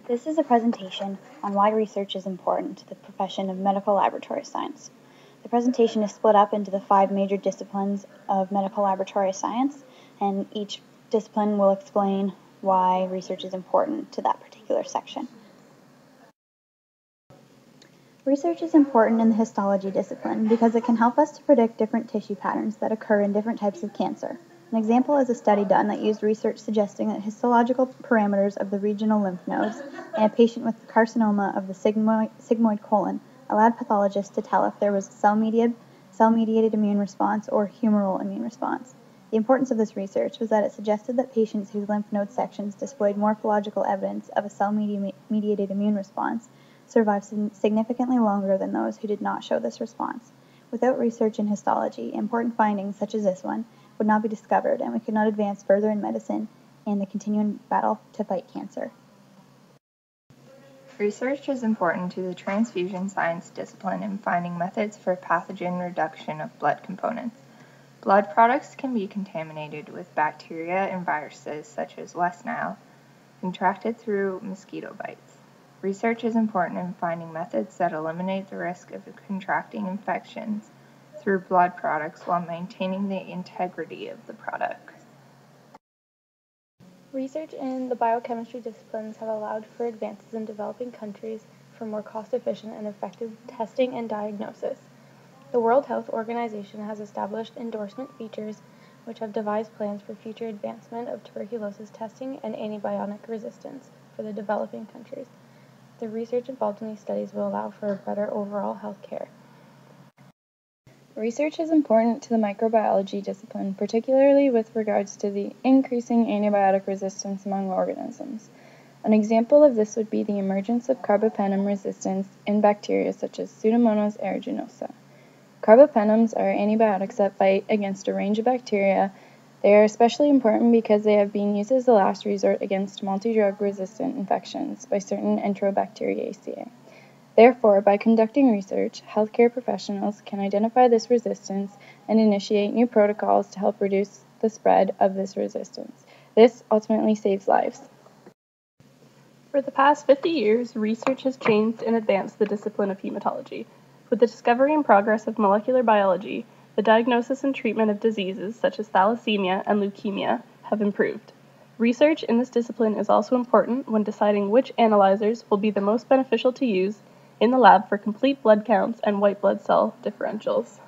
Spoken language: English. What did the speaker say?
This is a presentation on why research is important to the profession of medical laboratory science. The presentation is split up into the 5 major disciplines of medical laboratory science, and each discipline will explain why research is important to that particular section. Research is important in the histology discipline because it can help us to predict different tissue patterns that occur in different types of cancer. An example is a study done that used research suggesting that histological parameters of the regional lymph nodes in a patient with carcinoma of the sigmoid colon allowed pathologists to tell if there was a cell-mediated immune response or humoral immune response. The importance of this research was that it suggested that patients whose lymph node sections displayed morphological evidence of a cell-mediated immune response survived significantly longer than those who did not show this response. Without research in histology, important findings such as this one would not be discovered, and we could not advance further in medicine and the continuing battle to fight cancer. Research is important to the transfusion science discipline in finding methods for pathogen reduction of blood components. Blood products can be contaminated with bacteria and viruses such as West Nile, contracted through mosquito bites. Research is important in finding methods that eliminate the risk of contracting infections through blood products while maintaining the integrity of the product. Research in the biochemistry disciplines have allowed for advances in developing countries for more cost-efficient and effective testing and diagnosis. The World Health Organization has established endorsement features which have devised plans for future advancement of tuberculosis testing and antibiotic resistance for the developing countries. The research involved in these studies will allow for better overall health care. Research is important to the microbiology discipline, particularly with regards to the increasing antibiotic resistance among organisms. An example of this would be the emergence of carbapenem resistance in bacteria such as Pseudomonas aeruginosa. Carbapenems are antibiotics that fight against a range of bacteria. They are especially important because they have been used as the last resort against multi-drug resistant infections by certain Enterobacteriaceae. Therefore, by conducting research, healthcare professionals can identify this resistance and initiate new protocols to help reduce the spread of this resistance. This ultimately saves lives. For the past 50 years, research has changed and advanced the discipline of hematology. With the discovery and progress of molecular biology, the diagnosis and treatment of diseases such as thalassemia and leukemia have improved. Research in this discipline is also important when deciding which analyzers will be the most beneficial to use in the lab for complete blood counts and white blood cell differentials.